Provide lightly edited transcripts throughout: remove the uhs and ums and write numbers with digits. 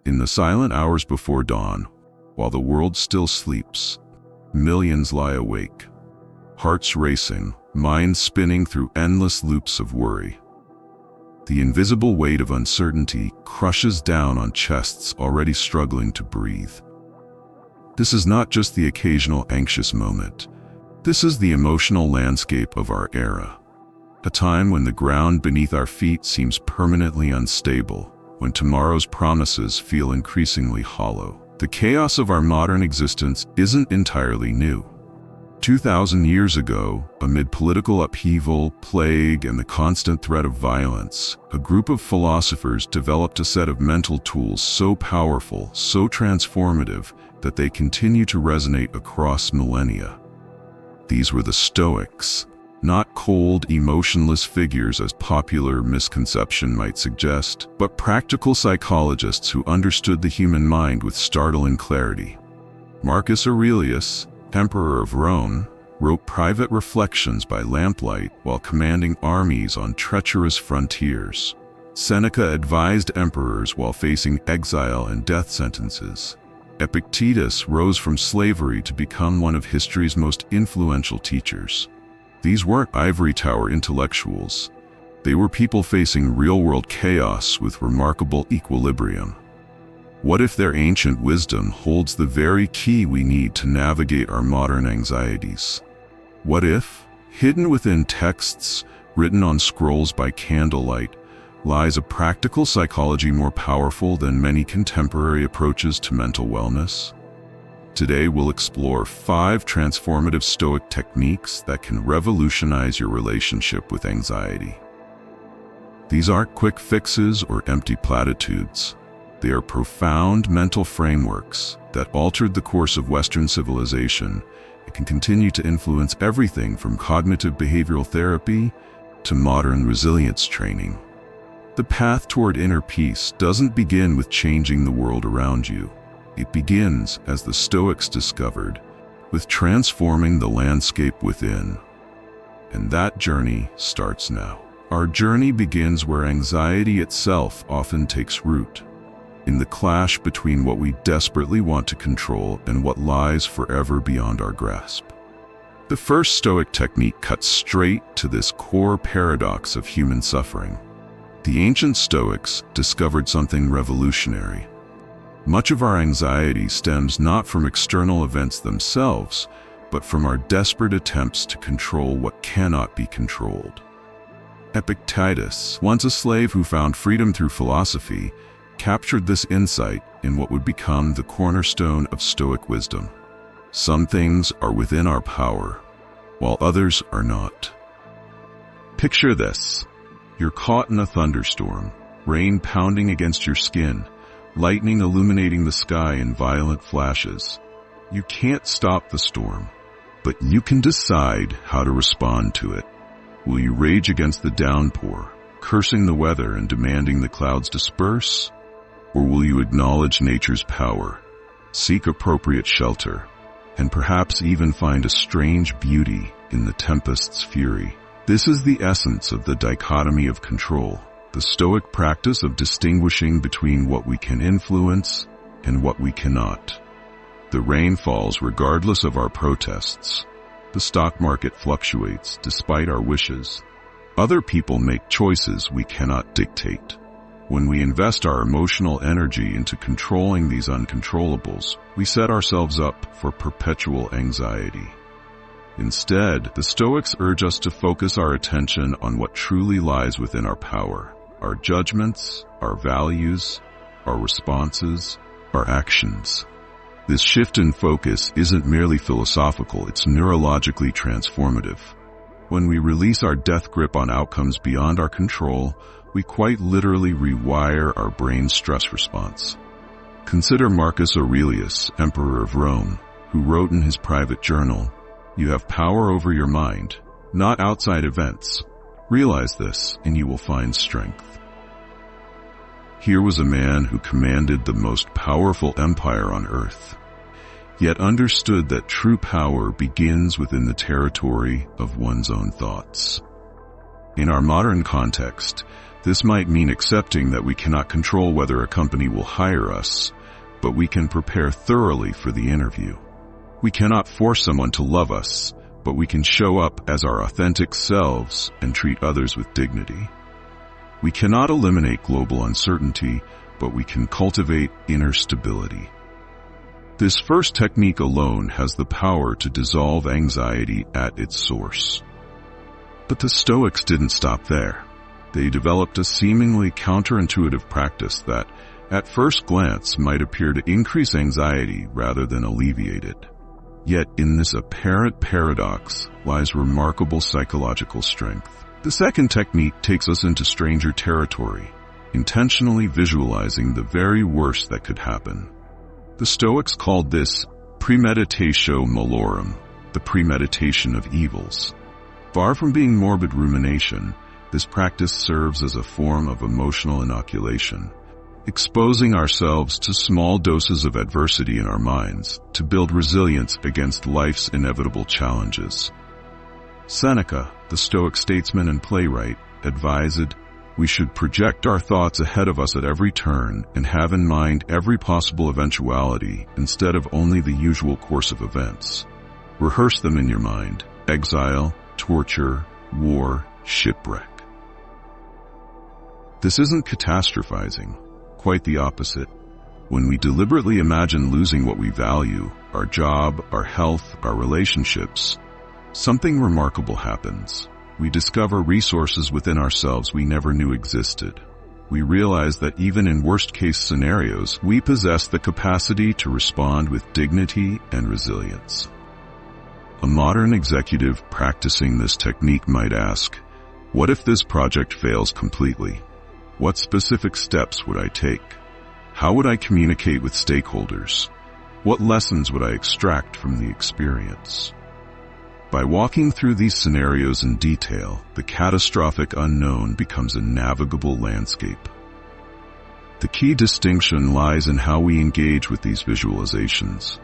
In the silent hours before dawn, while the world still sleeps, millions lie awake, hearts racing, minds spinning through endless loops of worry. The invisible weight of uncertainty crushes down on chests already struggling to breathe. This is not just the occasional anxious moment. This is the emotional landscape of our era. A time when the ground beneath our feet seems permanently unstable, when tomorrow's promises feel increasingly hollow. The chaos of our modern existence isn't entirely new. 2,000 years ago, amid political upheaval, plague, and the constant threat of violence, a group of philosophers developed a set of mental tools so powerful, so transformative, that they continue to resonate across millennia. These were the Stoics, not cold, emotionless figures as popular misconception might suggest, but practical psychologists who understood the human mind with startling clarity. Marcus Aurelius, Emperor of Rome, wrote private reflections by lamplight while commanding armies on treacherous frontiers. Seneca advised emperors while facing exile and death sentences. Epictetus rose from slavery to become one of history's most influential teachers. These weren't ivory tower intellectuals. They were people facing real-world chaos with remarkable equilibrium. What if their ancient wisdom holds the very key we need to navigate our modern anxieties? What if, hidden within texts written on scrolls by candlelight, lies a practical psychology more powerful than many contemporary approaches to mental wellness? Today we'll explore 5 transformative Stoic techniques that can revolutionize your relationship with anxiety. These aren't quick fixes or empty platitudes. They are profound mental frameworks that altered the course of Western civilization and can continue to influence everything from cognitive behavioral therapy to modern resilience training. The path toward inner peace doesn't begin with changing the world around you. It begins, as the Stoics discovered, with transforming the landscape within. And that journey starts now. Our journey begins where anxiety itself often takes root, in the clash between what we desperately want to control and what lies forever beyond our grasp. The first Stoic technique cuts straight to this core paradox of human suffering. The ancient Stoics discovered something revolutionary. Much of our anxiety stems not from external events themselves, but from our desperate attempts to control what cannot be controlled. Epictetus, once a slave who found freedom through philosophy, captured this insight in what would become the cornerstone of Stoic wisdom. Some things are within our power, while others are not. Picture this. You're caught in a thunderstorm, rain pounding against your skin, lightning illuminating the sky in violent flashes. You can't stop the storm, but you can decide how to respond to it. Will you rage against the downpour, cursing the weather and demanding the clouds disperse? Or will you acknowledge nature's power, seek appropriate shelter, and perhaps even find a strange beauty in the tempest's fury? This is the essence of the dichotomy of control, the Stoic practice of distinguishing between what we can influence and what we cannot. The rain falls regardless of our protests. The stock market fluctuates despite our wishes. Other people make choices we cannot dictate. When we invest our emotional energy into controlling these uncontrollables, we set ourselves up for perpetual anxiety. Instead, the Stoics urge us to focus our attention on what truly lies within our power, our judgments, our values, our responses, our actions. This shift in focus isn't merely philosophical, it's neurologically transformative. When we release our death grip on outcomes beyond our control, we quite literally rewire our brain's stress response. Consider Marcus Aurelius, Emperor of Rome, who wrote in his private journal, "You have power over your mind, not outside events. Realize this, and you will find strength." Here was a man who commanded the most powerful empire on earth, yet understood that true power begins within the territory of one's own thoughts. In our modern context, This might mean accepting that we cannot control whether a company will hire us, but we can prepare thoroughly for the interview. We cannot force someone to love us, but we can show up as our authentic selves and treat others with dignity. We cannot eliminate global uncertainty, but we can cultivate inner stability. This first technique alone has the power to dissolve anxiety at its source. But the Stoics didn't stop there. They developed a seemingly counterintuitive practice that, at first glance, might appear to increase anxiety rather than alleviate it. Yet in this apparent paradox lies remarkable psychological strength. The second technique takes us into stranger territory, intentionally visualizing the very worst that could happen. The Stoics called this premeditatio malorum, the premeditation of evils. Far from being morbid rumination, this practice serves as a form of emotional inoculation, exposing ourselves to small doses of adversity in our minds to build resilience against life's inevitable challenges. Seneca, the Stoic statesman and playwright, advised, "We should project our thoughts ahead of us at every turn and have in mind every possible eventuality instead of only the usual course of events. Rehearse them in your mind: exile, torture, war, shipwreck." This isn't catastrophizing, quite the opposite. When we deliberately imagine losing what we value, our job, our health, our relationships, something remarkable happens. We discover resources within ourselves we never knew existed. We realize that even in worst-case scenarios, we possess the capacity to respond with dignity and resilience. A modern executive practicing this technique might ask, what if this project fails completely? What specific steps would I take? How would I communicate with stakeholders? What lessons would I extract from the experience? By walking through these scenarios in detail, the catastrophic unknown becomes a navigable landscape. The key distinction lies in how we engage with these visualizations.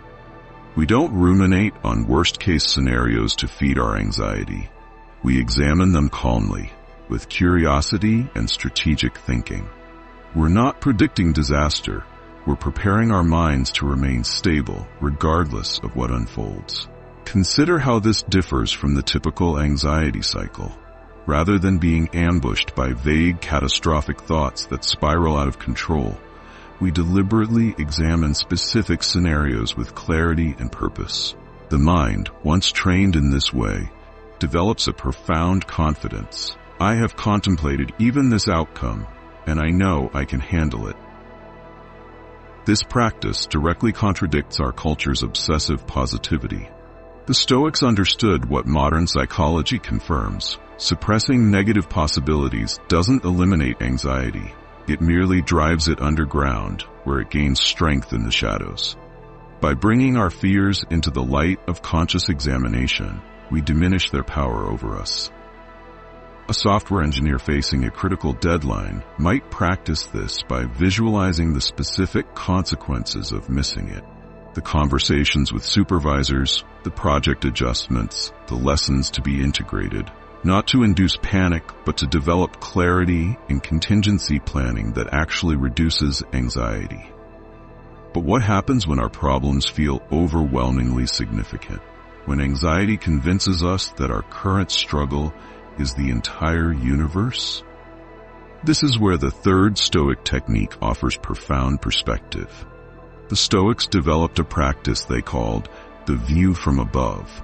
We don't ruminate on worst-case scenarios to feed our anxiety. We examine them calmly, with curiosity and strategic thinking. We're not predicting disaster. We're preparing our minds to remain stable, regardless of what unfolds. Consider how this differs from the typical anxiety cycle. Rather than being ambushed by vague, catastrophic thoughts that spiral out of control, we deliberately examine specific scenarios with clarity and purpose. The mind, once trained in this way, develops a profound confidence. I have contemplated even this outcome, and I know I can handle it. This practice directly contradicts our culture's obsessive positivity. The Stoics understood what modern psychology confirms. Suppressing negative possibilities doesn't eliminate anxiety. It merely drives it underground, where it gains strength in the shadows. By bringing our fears into the light of conscious examination, we diminish their power over us. A software engineer facing a critical deadline might practice this by visualizing the specific consequences of missing it. The conversations with supervisors, the project adjustments, the lessons to be integrated, not to induce panic, but to develop clarity and contingency planning that actually reduces anxiety. But what happens when our problems feel overwhelmingly significant? When anxiety convinces us that our current struggle is the entire universe? This is where the third Stoic technique offers profound perspective. The Stoics developed a practice they called the view from above,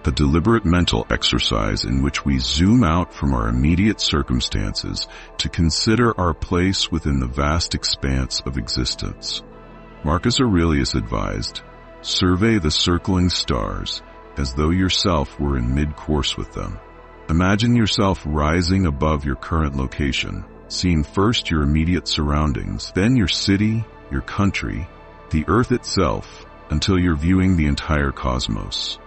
a deliberate mental exercise in which we zoom out from our immediate circumstances to consider our place within the vast expanse of existence. Marcus Aurelius advised, "Survey the circling stars as though yourself were in mid-course with them." Imagine yourself rising above your current location, seeing first your immediate surroundings, then your city, your country, the earth itself, until you're viewing the entire cosmos.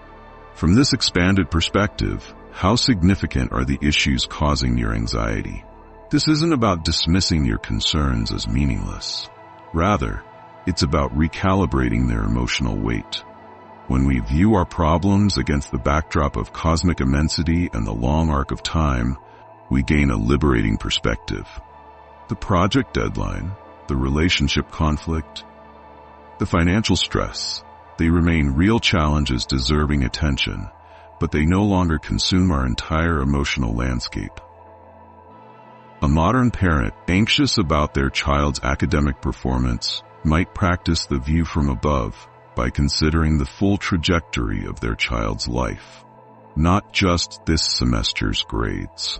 From this expanded perspective, how significant are the issues causing your anxiety? This isn't about dismissing your concerns as meaningless. Rather, it's about recalibrating their emotional weight. When we view our problems against the backdrop of cosmic immensity and the long arc of time, we gain a liberating perspective. The project deadline, the relationship conflict, the financial stress, they remain real challenges deserving attention, but they no longer consume our entire emotional landscape. A modern parent, anxious about their child's academic performance, might practice the view from above by considering the full trajectory of their child's life, not just this semester's grades.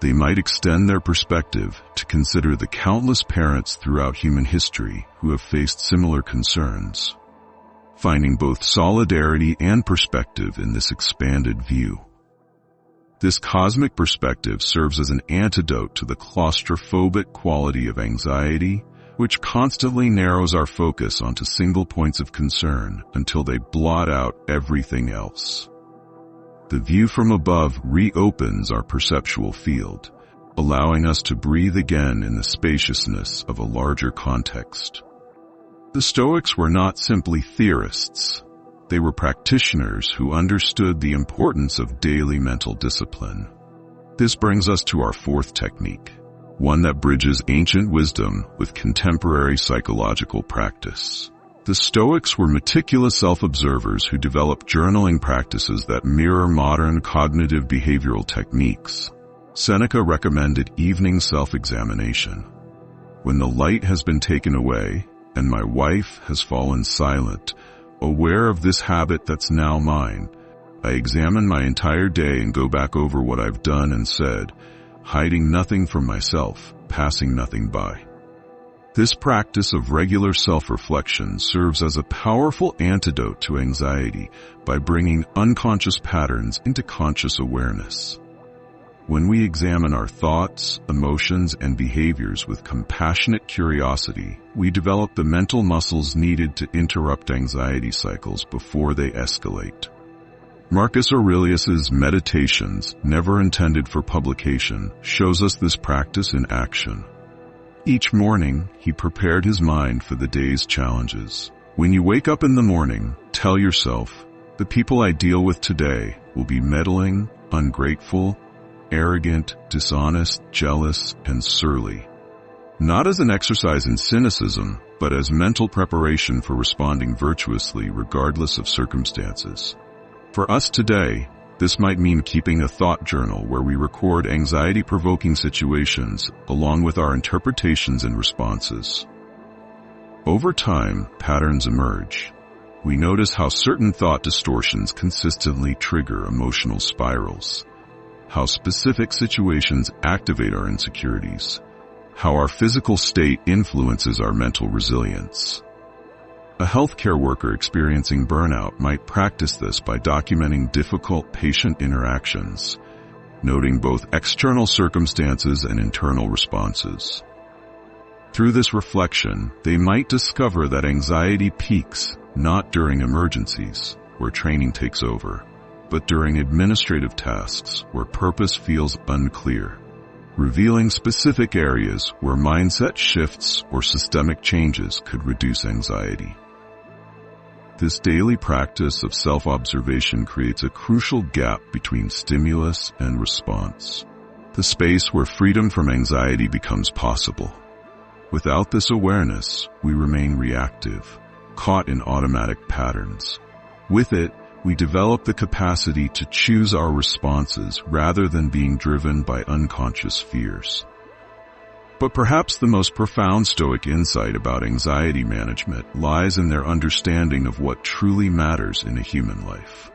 They might extend their perspective to consider the countless parents throughout human history who have faced similar concerns, finding both solidarity and perspective in this expanded view. This cosmic perspective serves as an antidote to the claustrophobic quality of anxiety, which constantly narrows our focus onto single points of concern until they blot out everything else. The view from above reopens our perceptual field, allowing us to breathe again in the spaciousness of a larger context. The Stoics were not simply theorists. They were practitioners who understood the importance of daily mental discipline. This brings us to our fourth technique, one that bridges ancient wisdom with contemporary psychological practice. The Stoics were meticulous self-observers who developed journaling practices that mirror modern cognitive behavioral techniques. Seneca recommended evening self-examination. When the light has been taken away and my wife has fallen silent, aware of this habit that's now mine, I examine my entire day and go back over what I've done and said, hiding nothing from myself, passing nothing by. This practice of regular self-reflection serves as a powerful antidote to anxiety by bringing unconscious patterns into conscious awareness. When we examine our thoughts, emotions, and behaviors with compassionate curiosity, we develop the mental muscles needed to interrupt anxiety cycles before they escalate. Marcus Aurelius's Meditations, never intended for publication, shows us this practice in action. Each morning, he prepared his mind for the day's challenges. When you wake up in the morning, tell yourself, the people I deal with today will be meddling, ungrateful, arrogant, dishonest, jealous, and surly. Not as an exercise in cynicism, but as mental preparation for responding virtuously regardless of circumstances. For us today, this might mean keeping a thought journal where we record anxiety-provoking situations along with our interpretations and responses. Over time, patterns emerge. We notice how certain thought distortions consistently trigger emotional spirals, how specific situations activate our insecurities, how our physical state influences our mental resilience. A healthcare worker experiencing burnout might practice this by documenting difficult patient interactions, noting both external circumstances and internal responses. Through this reflection, they might discover that anxiety peaks not during emergencies, where training takes over, but during administrative tasks where purpose feels unclear, revealing specific areas where mindset shifts or systemic changes could reduce anxiety. This daily practice of self-observation creates a crucial gap between stimulus and response, the space where freedom from anxiety becomes possible. Without this awareness, we remain reactive, caught in automatic patterns. With it, we develop the capacity to choose our responses rather than being driven by unconscious fears. But perhaps the most profound Stoic insight about anxiety management lies in their understanding of what truly matters in a human life.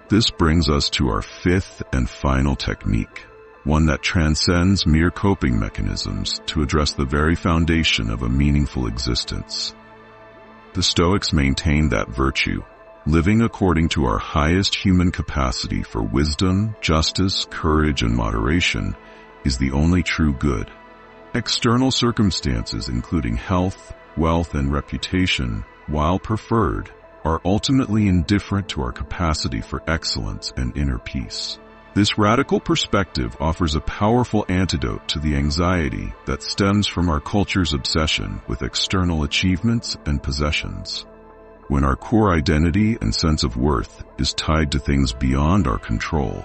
This brings us to our fifth and final technique, one that transcends mere coping mechanisms to address the very foundation of a meaningful existence. The Stoics maintained that virtue, living according to our highest human capacity for wisdom, justice, courage, and moderation, is the only true good. External circumstances, including health, wealth, and reputation, while preferred, are ultimately indifferent to our capacity for excellence and inner peace. This radical perspective offers a powerful antidote to the anxiety that stems from our culture's obsession with external achievements and possessions. When our core identity and sense of worth is tied to things beyond our control,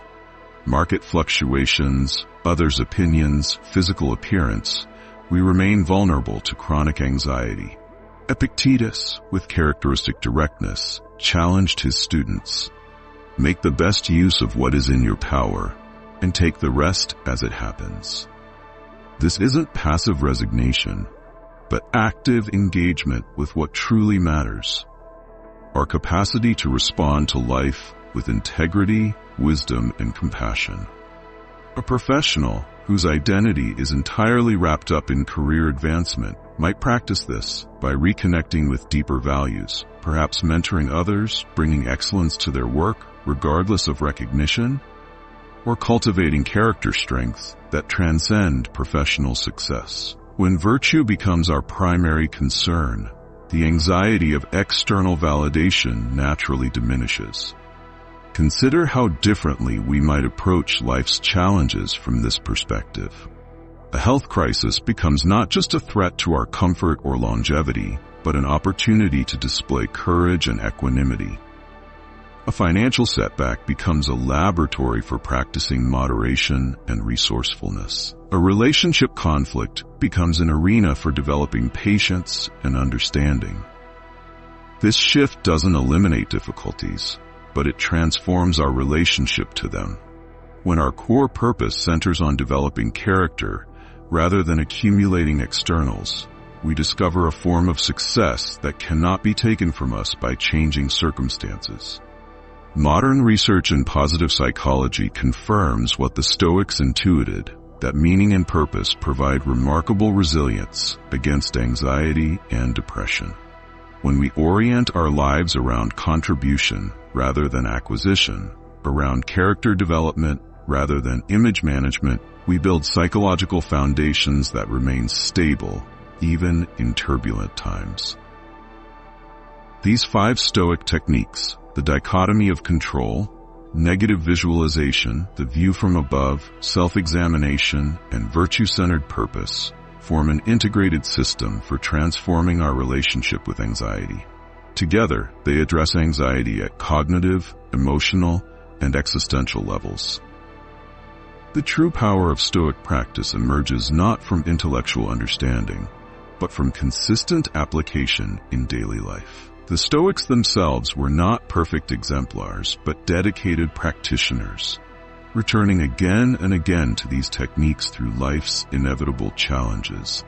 market fluctuations, others' opinions, physical appearance, we remain vulnerable to chronic anxiety. Epictetus, with characteristic directness, challenged his students. Make the best use of what is in your power, and take the rest as it happens. This isn't passive resignation, but active engagement with what truly matters. Our capacity to respond to life with integrity, wisdom, and compassion. A professional whose identity is entirely wrapped up in career advancement might practice this by reconnecting with deeper values, perhaps mentoring others, bringing excellence to their work, regardless of recognition, or cultivating character strengths that transcend professional success. When virtue becomes our primary concern, the anxiety of external validation naturally diminishes. Consider how differently we might approach life's challenges from this perspective. A health crisis becomes not just a threat to our comfort or longevity, but an opportunity to display courage and equanimity. A financial setback becomes a laboratory for practicing moderation and resourcefulness. A relationship conflict becomes an arena for developing patience and understanding. This shift doesn't eliminate difficulties, but it transforms our relationship to them. When our core purpose centers on developing character rather than accumulating externals, we discover a form of success that cannot be taken from us by changing circumstances. Modern research in positive psychology confirms what the Stoics intuited, that meaning and purpose provide remarkable resilience against anxiety and depression. When we orient our lives around contribution rather than acquisition, around character development rather than image management, we build psychological foundations that remain stable even in turbulent times. These 5 Stoic techniques, the dichotomy of control, negative visualization, the view from above, self-examination, and virtue-centered purpose, form an integrated system for transforming our relationship with anxiety. Together, they address anxiety at cognitive, emotional, and existential levels. The true power of Stoic practice emerges not from intellectual understanding, but from consistent application in daily life. The Stoics themselves were not perfect exemplars, but dedicated practitioners, returning again and again to these techniques through life's inevitable challenges.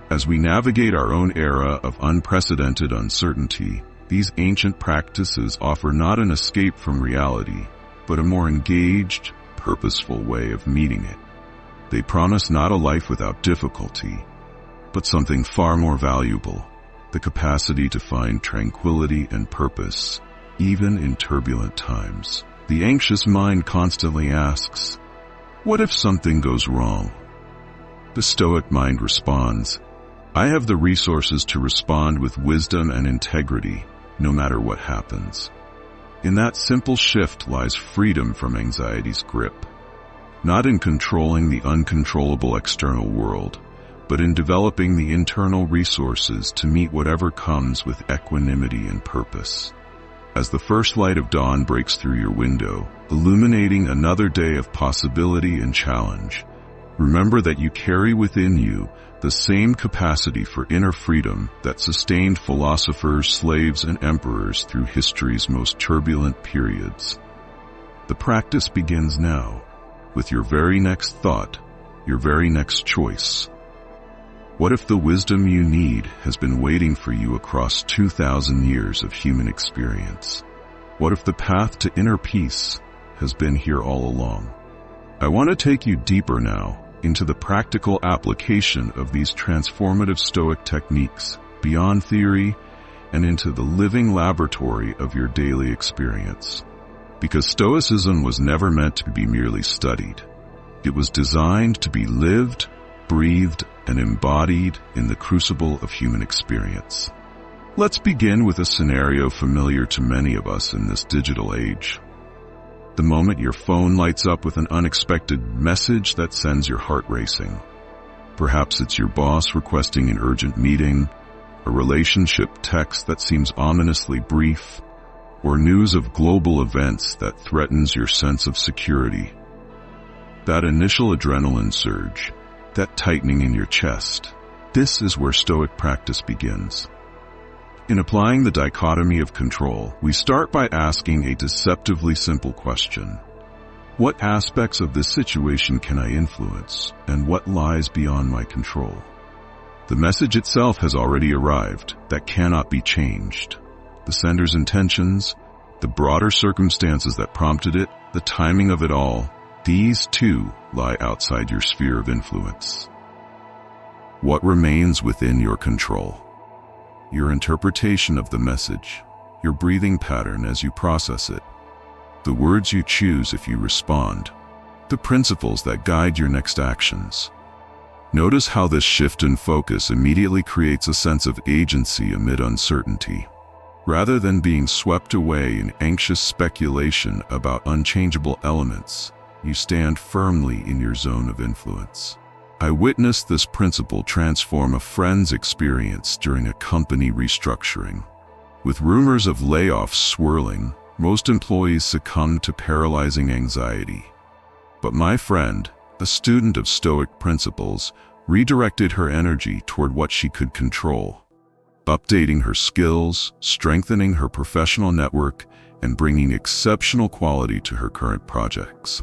As we navigate our own era of unprecedented uncertainty, these ancient practices offer not an escape from reality, but a more engaged, purposeful way of meeting it. They promise not a life without difficulty, but something far more valuable: the capacity to find tranquility and purpose, even in turbulent times. The anxious mind constantly asks, what if something goes wrong? The Stoic mind responds, I have the resources to respond with wisdom and integrity, no matter what happens. In that simple shift lies freedom from anxiety's grip, not in controlling the uncontrollable external world, but in developing the internal resources to meet whatever comes with equanimity and purpose. As the first light of dawn breaks through your window, illuminating another day of possibility and challenge, remember that you carry within you the same capacity for inner freedom that sustained philosophers, slaves, and emperors through history's most turbulent periods. The practice begins now, with your very next thought, your very next choice. What if the wisdom you need has been waiting for you across 2,000 years of human experience? What if the path to inner peace has been here all along? I want to take you deeper now into the practical application of these transformative Stoic techniques beyond theory and into the living laboratory of your daily experience. Because Stoicism was never meant to be merely studied. It was designed to be lived, breathed, and embodied in the crucible of human experience. Let's begin with a scenario familiar to many of us in this digital age. The moment your phone lights up with an unexpected message that sends your heart racing. Perhaps it's your boss requesting an urgent meeting, a relationship text that seems ominously brief, or news of global events that threatens your sense of security. That initial adrenaline surge, that tightening in your chest, this is where Stoic practice begins. In applying the dichotomy of control, we start by asking a deceptively simple question. What aspects of this situation can I influence, and what lies beyond my control? The message itself has already arrived, that cannot be changed. The sender's intentions, the broader circumstances that prompted it, the timing of it all, these too lie outside your sphere of influence. What remains within your control? Your interpretation of the message, your breathing pattern as you process it, the words you choose if you respond, the principles that guide your next actions. Notice how this shift in focus immediately creates a sense of agency amid uncertainty. Rather than being swept away in anxious speculation about unchangeable elements, you stand firmly in your zone of influence. I witnessed this principle transform a friend's experience during a company restructuring. With rumors of layoffs swirling, most employees succumbed to paralyzing anxiety. But my friend, a student of Stoic principles, redirected her energy toward what she could control, updating her skills, strengthening her professional network, and bringing exceptional quality to her current projects.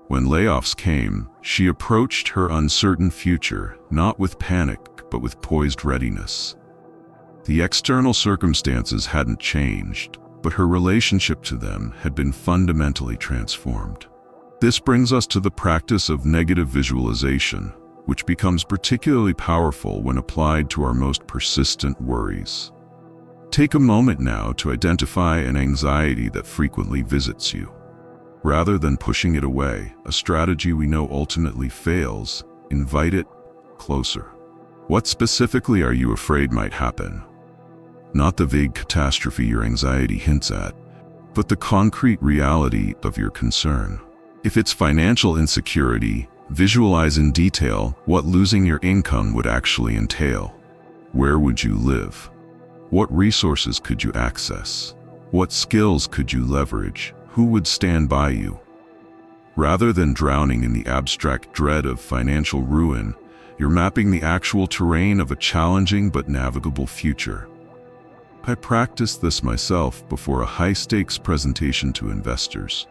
When layoffs came, she approached her uncertain future not with panic, but with poised readiness. The external circumstances hadn't changed, but her relationship to them had been fundamentally transformed. This brings us to the practice of negative visualization, which becomes particularly powerful when applied to our most persistent worries. Take a moment now to identify an anxiety that frequently visits you. Rather than pushing it away, a strategy we know ultimately fails, invite it closer. What specifically are you afraid might happen? Not the vague catastrophe your anxiety hints at, but the concrete reality of your concern. If it's financial insecurity, visualize in detail what losing your income would actually entail. Where would you live? What resources could you access? What skills could you leverage? Who would stand by you? Rather than drowning in the abstract dread of financial ruin, you're mapping the actual terrain of a challenging but navigable future. I practiced this myself before a high-stakes presentation to investors.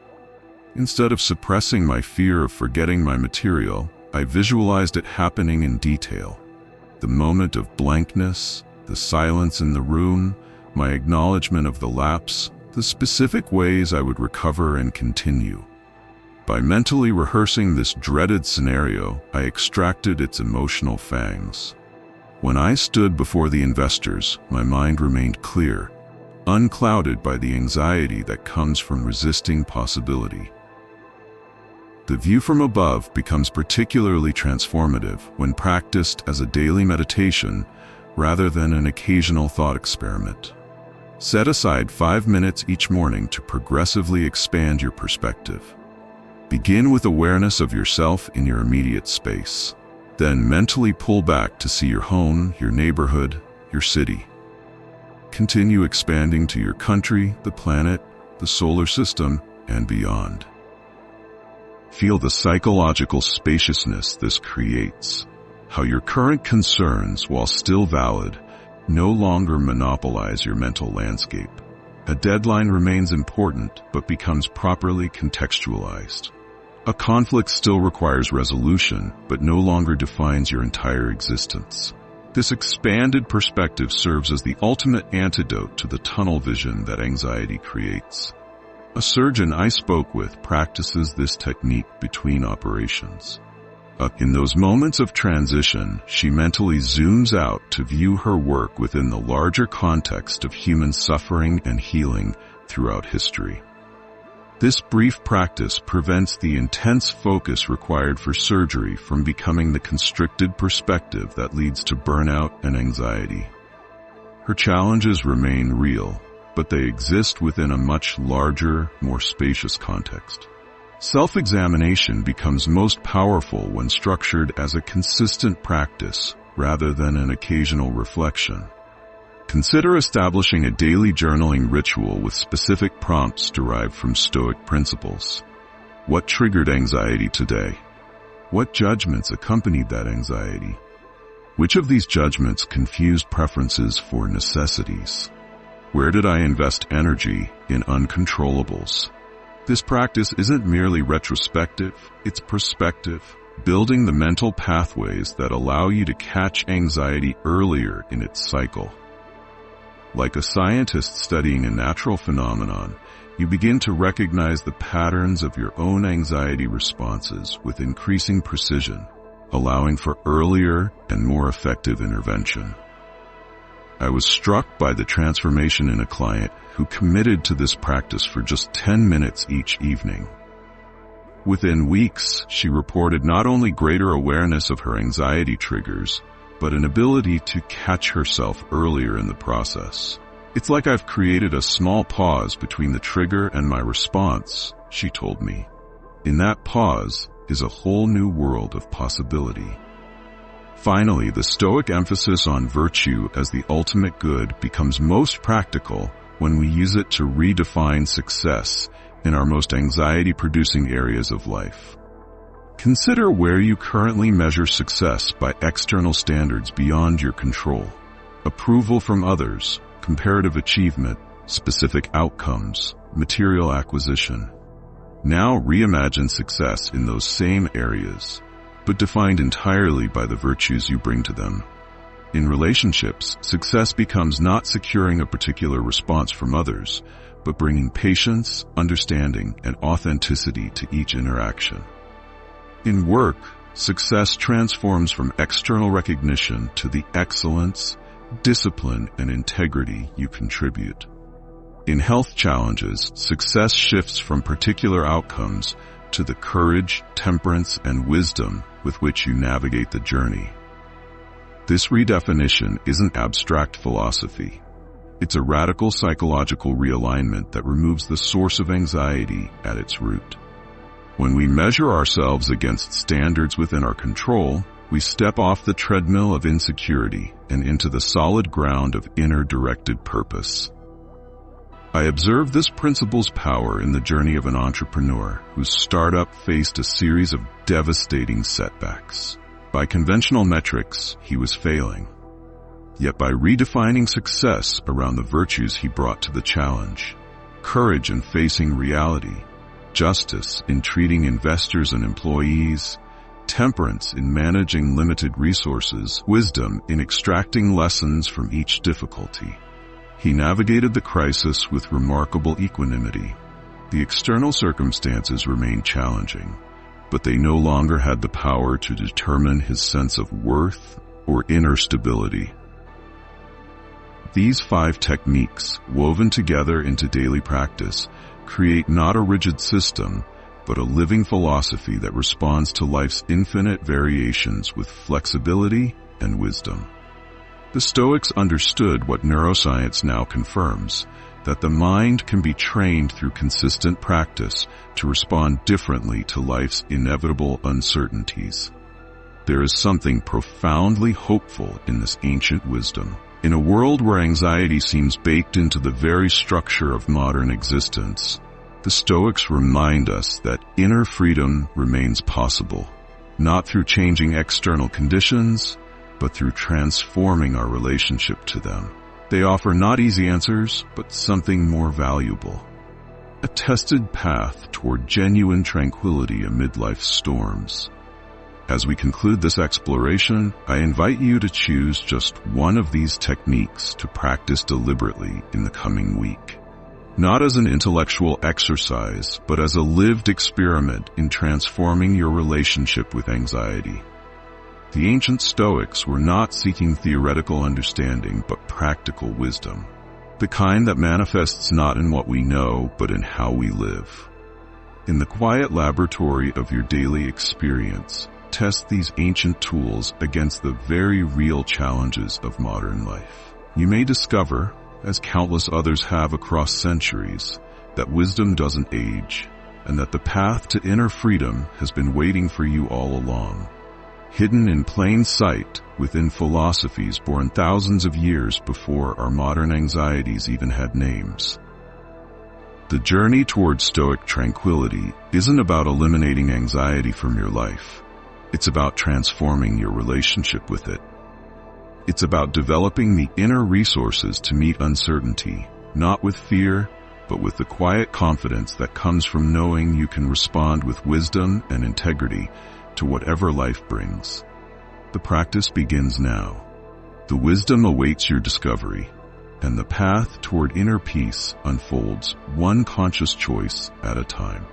Instead of suppressing my fear of forgetting my material, I visualized it happening in detail. The moment of blankness, the silence in the room, my acknowledgement of the lapse, the specific ways I would recover and continue. By mentally rehearsing this dreaded scenario, I extracted its emotional fangs. When I stood before the investors, my mind remained clear, unclouded by the anxiety that comes from resisting possibility. The view from above becomes particularly transformative when practiced as a daily meditation rather than an occasional thought experiment. Set aside 5 minutes each morning to progressively expand your perspective. Begin with awareness of yourself in your immediate space. Then mentally pull back to see your home, your neighborhood, your city. Continue expanding to your country, the planet, the solar system, and beyond. Feel the psychological spaciousness this creates. How your current concerns, while still valid, no longer monopolize your mental landscape. A deadline remains important, but becomes properly contextualized. A conflict still requires resolution, but no longer defines your entire existence. This expanded perspective serves as the ultimate antidote to the tunnel vision that anxiety creates. A surgeon I spoke with practices this technique between operations. In those moments of transition, she mentally zooms out to view her work within the larger context of human suffering and healing throughout history. This brief practice prevents the intense focus required for surgery from becoming the constricted perspective that leads to burnout and anxiety. Her challenges remain real, but they exist within a much larger, more spacious context. Self-examination becomes most powerful when structured as a consistent practice rather than an occasional reflection. Consider establishing a daily journaling ritual with specific prompts derived from Stoic principles. What triggered anxiety today? What judgments accompanied that anxiety? Which of these judgments confused preferences for necessities? Where did I invest energy in uncontrollables? This practice isn't merely retrospective, it's perspective, building the mental pathways that allow you to catch anxiety earlier in its cycle. Like a scientist studying a natural phenomenon, you begin to recognize the patterns of your own anxiety responses with increasing precision, allowing for earlier and more effective intervention. I was struck by the transformation in a client who committed to this practice for just 10 minutes each evening. Within weeks, she reported not only greater awareness of her anxiety triggers, but an ability to catch herself earlier in the process. It's like I've created a small pause between the trigger and my response, she told me. In that pause is a whole new world of possibility. Finally, the Stoic emphasis on virtue as the ultimate good becomes most practical when we use it to redefine success in our most anxiety-producing areas of life. Consider where you currently measure success by external standards beyond your control. Approval from others, comparative achievement, specific outcomes, material acquisition. Now reimagine success in those same areas, but defined entirely by the virtues you bring to them. In relationships, success becomes not securing a particular response from others, but bringing patience, understanding, and authenticity to each interaction. In work, success transforms from external recognition to the excellence, discipline, and integrity you contribute. In health challenges, success shifts from particular outcomes to the courage, temperance, and wisdom with which you navigate the journey. This redefinition isn't abstract philosophy. It's a radical psychological realignment that removes the source of anxiety at its root. When we measure ourselves against standards within our control, we step off the treadmill of insecurity and into the solid ground of inner-directed purpose. I observed this principle's power in the journey of an entrepreneur whose startup faced a series of devastating setbacks. By conventional metrics, he was failing. Yet by redefining success around the virtues he brought to the challenge, courage in facing reality, justice in treating investors and employees, temperance in managing limited resources, wisdom in extracting lessons from each difficulty, he navigated the crisis with remarkable equanimity. The external circumstances remained challenging, but they no longer had the power to determine his sense of worth or inner stability. These 5 techniques, woven together into daily practice, create not a rigid system, but a living philosophy that responds to life's infinite variations with flexibility and wisdom. The Stoics understood what neuroscience now confirms, that the mind can be trained through consistent practice to respond differently to life's inevitable uncertainties. There is something profoundly hopeful in this ancient wisdom. In a world where anxiety seems baked into the very structure of modern existence, the Stoics remind us that inner freedom remains possible, not through changing external conditions, but through transforming our relationship to them. They offer not easy answers, but something more valuable. A tested path toward genuine tranquility amid life's storms. As we conclude this exploration, I invite you to choose just one of these techniques to practice deliberately in the coming week. Not as an intellectual exercise, but as a lived experiment in transforming your relationship with anxiety. The ancient Stoics were not seeking theoretical understanding, but practical wisdom. The kind that manifests not in what we know, but in how we live. In the quiet laboratory of your daily experience, test these ancient tools against the very real challenges of modern life. You may discover, as countless others have across centuries, that wisdom doesn't age, and that the path to inner freedom has been waiting for you all along. Hidden in plain sight within philosophies born thousands of years before our modern anxieties even had names. The journey towards Stoic tranquility isn't about eliminating anxiety from your life. It's about transforming your relationship with it. It's about developing the inner resources to meet uncertainty, not with fear, but with the quiet confidence that comes from knowing you can respond with wisdom and integrity to whatever life brings. The practice begins now. The wisdom awaits your discovery, and the path toward inner peace unfolds one conscious choice at a time.